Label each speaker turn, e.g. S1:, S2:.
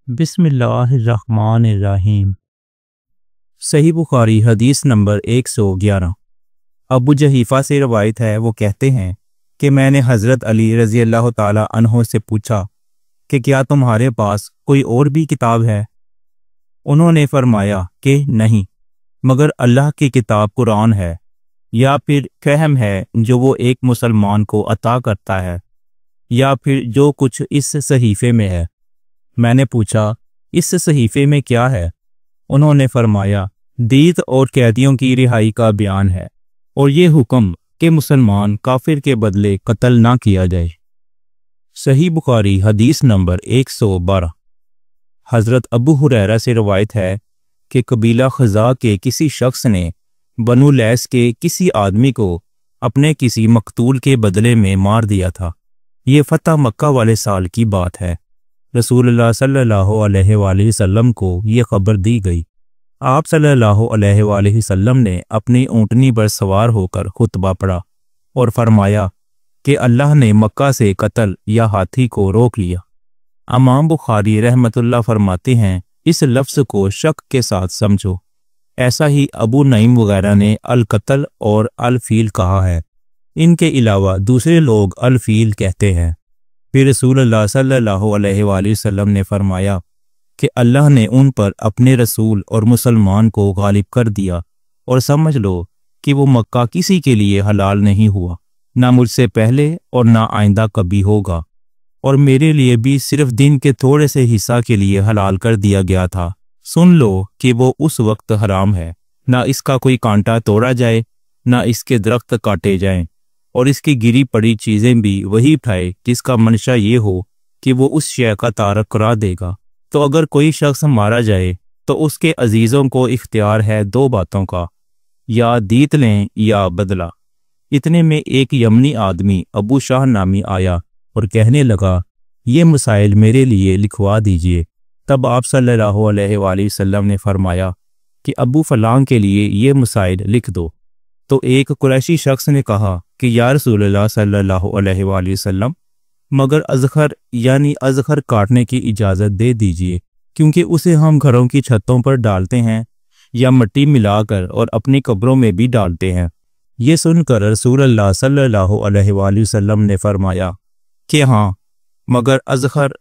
S1: बिस्मिल्लाहिर्रहमानिर्रहीम। सही बुखारी हदीस नंबर 111। अबू जहीफ़ा से रवायत है, वो कहते हैं कि मैंने हज़रत अली रज़ी अल्लाह ताला अन्हो से पूछा कि क्या तुम्हारे पास कोई और भी किताब है? उन्होंने फरमाया कि नहीं, मगर अल्लाह की किताब कुरान है, या फिर फहम है जो वो एक मुसलमान को अता करता है, या फिर जो कुछ इस सहीफ़े में है। मैंने पूछा, इस सहीफ़े में क्या है? उन्होंने फरमाया, दीत और कैदियों की रिहाई का बयान है, और ये हुक्म कि मुसलमान काफिर के बदले कत्ल ना किया जाए। सही बुखारी हदीस नंबर 112। हज़रत अबू हुरैरा से रवायत है कि कबीला खज़ा के किसी शख्स ने बनु लैस के किसी आदमी को अपने किसी मकतूल के बदले में मार दिया था। ये फतह मक्का वाले साल की बात है। रसूलुल्लाह सल्लल्लाहु अलैहि वसल्लम को ये खबर दी गई। आप सल्लल्लाहु अलैहि वसल्लम ने अपनी ऊँटनी पर सवार होकर खुतबा पढ़ा और फरमाया कि अल्लाह ने मक्का से कत्ल या हाथी को रोक लिया। इमाम बुखारी रहमतुल्लाह फरमाते हैं, इस लफ्ज़ को शक के साथ समझो। ऐसा ही अबू नईम वगैरह ने अल कत्ल और अल फील कहा है। इनके अलावा दूसरे लोग अल फील कहते हैं। फिर रसूलुल्लाह सल्लल्लाहु अलैहि वसल्लम ने फरमाया कि अल्लाह ने उन पर अपने रसूल और मुसलमान को गालिब कर दिया, और समझ लो कि वो मक्का किसी के लिए हलाल नहीं हुआ, ना मुझसे पहले और ना आइंदा कभी होगा, और मेरे लिए भी सिर्फ दिन के थोड़े से हिस्सा के लिए हलाल कर दिया गया था। सुन लो कि वो उस वक्त हराम है, ना इसका कोई कांटा तोड़ा जाए, ना इसके दरख्त काटे जाएं, और इसकी गिरी पड़ी चीज़ें भी वही उठाए जिसका मंशा ये हो कि वो उस शय का तारक करा देगा। तो अगर कोई शख्स मारा जाए तो उसके अजीज़ों को इख्तियार है दो बातों का, या दीत लें या बदला। इतने में एक यमनी आदमी अबू शाह नामी आया और कहने लगा, ये मसाइल मेरे लिए लिखवा दीजिए। तब आप सल्लल्लाहु अलैहि वसल्लम ने फरमाया कि अबू फलां के लिए ये मसाइल लिख दो। तो एक कुरैशी शख्स ने कहा कि या रसूलल्लाह सल्लल्लाहु अलैहि वसल्लम, मगर अज़खर यानी अज़खर काटने की इजाज़त दे दीजिए, क्योंकि उसे हम घरों की छतों पर डालते हैं या मिट्टी मिलाकर और अपनी कब्रों में भी डालते हैं। ये सुनकर रसूलल्लाह सल्लल्लाहु अलैहि वसल्लम ने फरमाया कि हाँ, मगर अज़खर।